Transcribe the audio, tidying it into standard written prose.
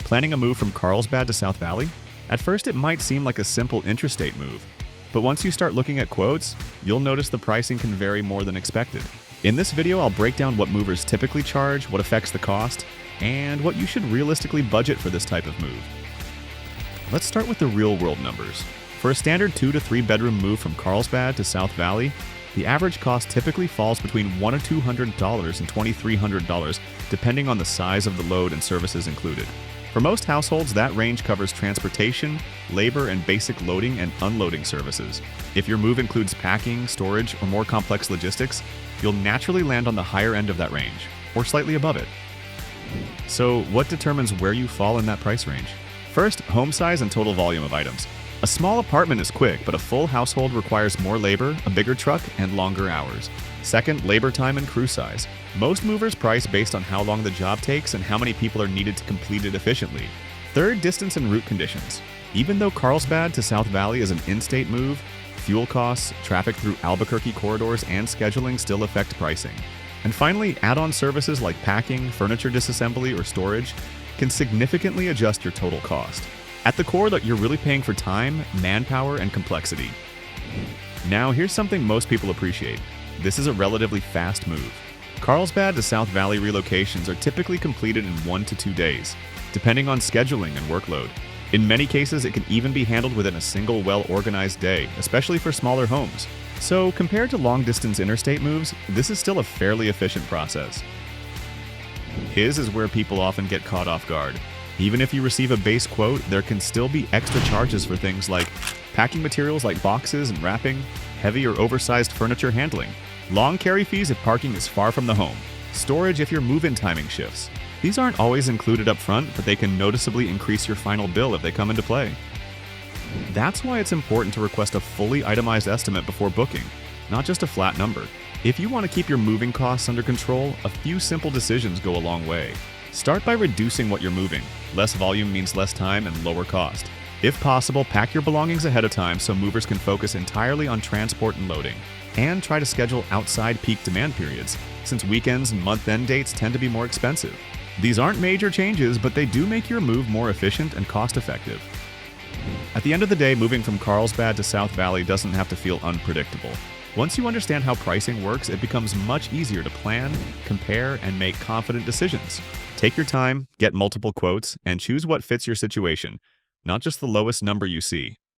Planning a move from Carlsbad to South Valley? At first, it might seem like a simple intrastate move, but once you start looking at quotes, you'll notice the pricing can vary more than expected. In this video, I'll break down what movers typically charge, what affects the cost, and what you should realistically budget for this type of move. Let's start with the real-world numbers. For a standard 2 to 3 bedroom move from Carlsbad to South Valley, the average cost typically falls between $100 to $200 and $2,300, depending on the size of the load and services included. For most households, that range covers transportation, labor, and basic loading and unloading services. If your move includes packing, storage, or more complex logistics, you'll naturally land on the higher end of that range, or slightly above it. So, what determines where you fall in that price range? First, home size and total volume of items. A small apartment is quick, but a full household requires more labor, a bigger truck, and longer hours. Second, labor time and crew size. Most movers price based on how long the job takes and how many people are needed to complete it efficiently. Third, distance and route conditions. Even though Carlsbad to South Valley is an in-state move, fuel costs, traffic through Albuquerque corridors, and scheduling still affect pricing. And finally, add-on services like packing, furniture disassembly, or storage can significantly adjust your total cost. At the core, you're really paying for time, manpower, and complexity. Now, here's something most people appreciate. This is a relatively fast move. Carlsbad to South Valley relocations are typically completed in 1 to 2 days, depending on scheduling and workload. In many cases, it can even be handled within a single well-organized day, especially for smaller homes. So, compared to long-distance interstate moves, this is still a fairly efficient process. His is where people often get caught off guard. Even if you receive a base quote, there can still be extra charges for things like packing materials like boxes and wrapping, heavy or oversized furniture handling, long carry fees if parking is far from the home, storage if your move-in timing shifts. These aren't always included up front, but they can noticeably increase your final bill if they come into play. That's why it's important to request a fully itemized estimate before booking, not just a flat number. If you want to keep your moving costs under control, a few simple decisions go a long way. Start by reducing what you're moving. Less volume means less time and lower cost. If possible, pack your belongings ahead of time so movers can focus entirely on transport and loading. And try to schedule outside peak demand periods, since weekends and month-end dates tend to be more expensive. These aren't major changes, but they do make your move more efficient and cost-effective. At the end of the day, moving from Carlsbad to South Valley doesn't have to feel unpredictable. Once you understand how pricing works, it becomes much easier to plan, compare, and make confident decisions. Take your time, get multiple quotes, and choose what fits your situation, not just the lowest number you see.